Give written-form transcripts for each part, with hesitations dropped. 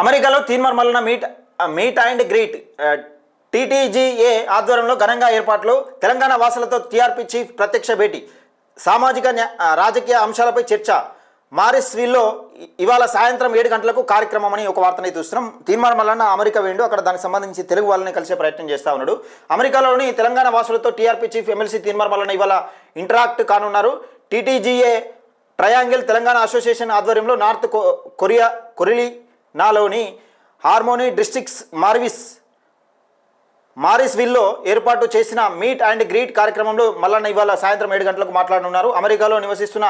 అమెరికాలో Teenmar Mallanna meet and greet TTGA ఆధ్వర్యంలో ఘనంగా ఏర్పాట్లు. తెలంగాణ వాసులతో టీఆర్పీ చీఫ్ ప్రత్యక్ష భేటీ. సామాజిక రాజకీయ అంశాలపై చర్చ. మారిస్విల్లో ఇవాళ సాయంత్రం 7 గంటలకు కార్యక్రమం అని ఒక వార్తని చూస్తున్నాం. తీన్మార్ మల్లన్న అమెరికా వేండు, అక్కడ దానికి సంబంధించి తెలుగు వాళ్ళని కలిసే ప్రయత్నం చేస్తూ ఉన్నాడు. అమెరికాలోని తెలంగాణ వాసులతో TRP chief MLC Teenmar Mallanna ఇవాళ ఇంటరాక్ట్ కానున్నారు. టీటీజీఏ ట్రయాంగిల్ తెలంగాణ అసోసియేషన్ ఆధ్వర్యంలో నార్త్ కొరిలినాలోని హార్మోనీ డిస్ట్రిక్ట్స్ మారిస్విల్లో ఏర్పాటు చేసిన మీట్ అండ్ గ్రీట్ కార్యక్రమంలో మల్లన్న ఇవాళ సాయంత్రం 7 గంటలకు మాట్లాడనున్నారు. అమెరికాలో నివసిస్తున్న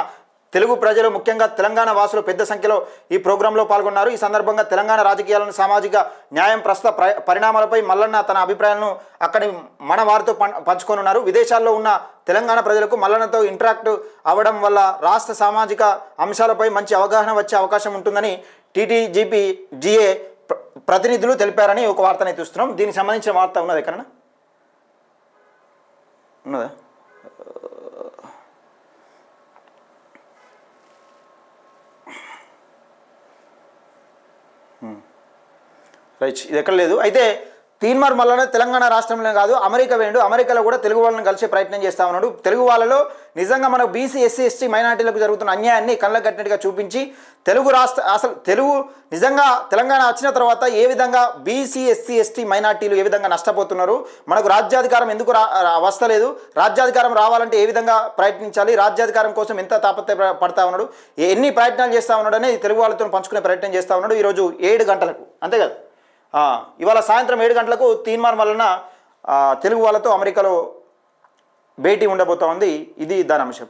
తెలుగు ప్రజలు, ముఖ్యంగా తెలంగాణ వాసులు పెద్ద సంఖ్యలో ఈ ప్రోగ్రాంలో పాల్గొన్నారు. ఈ సందర్భంగా తెలంగాణ రాజకీయాలను, సామాజిక న్యాయం, ప్రస్తుత పరిణామాలపై మల్లన్న తన అభిప్రాయాలను అక్కడి మన వారితో పంచుకోనున్నారు. విదేశాల్లో ఉన్న తెలంగాణ ప్రజలకు మల్లన్నతో ఇంటరాక్ట్ అవ్వడం వల్ల రాష్ట్ర సామాజిక అంశాలపై మంచి అవగాహన వచ్చే అవకాశం ఉంటుందని టీటీజీఏ ప్రతినిధులు తెలిపారని ఒక వార్తని చూస్తున్నాం. దీనికి సంబంధించిన వార్త ఉన్నది ఎక్కడన్నా ఉన్నదా? రైట్, ఇది ఎక్కడ లేదు. అయితే తీన్మార్ మల్లన్న తెలంగాణ రాష్ట్రంలో కాదు, అమెరికా వేండు. అమెరికాలో కూడా తెలుగు వాళ్ళని కలిసే ప్రయత్నం చేస్తూ ఉన్నాడు. తెలుగు వాళ్ళలో నిజంగా మనకు బీసీ, ఎస్సీ, ఎస్టీ మైనార్టీలకు జరుగుతున్న అన్యాయాన్ని కళ్ళకు కట్టినట్టుగా చూపించి అసలు తెలుగు నిజంగా తెలంగాణ వచ్చిన తర్వాత ఏ విధంగా బీసీ, ఎస్సీ, ఎస్టీ మైనార్టీలు ఏ విధంగా నష్టపోతున్నారు, మనకు రాజ్యాధికారం ఎందుకు వస్తలేదు, రాజ్యాధికారం రావాలంటే ఏ విధంగా ప్రయత్నించాలి, రాజ్యాధికారం కోసం ఎంత తాపత్రయ పడతా ఉన్నాడు, ఎన్ని ప్రయత్నాలు చేస్తూ ఉన్నాడు అనేది తెలుగు వాళ్ళతో పంచుకునే ప్రయత్నం చేస్తూ ఉన్నాడు. ఈరోజు 7 గంటలకు, అంతే కదా, ఇవాళ సాయంత్రం 7 గంటలకు తీన్మార్ మల్లన్న తెలుగు వాళ్ళతో అమెరికాలో భేటీ ఉండబోతా ఉంది. ఇది దాని అంశం.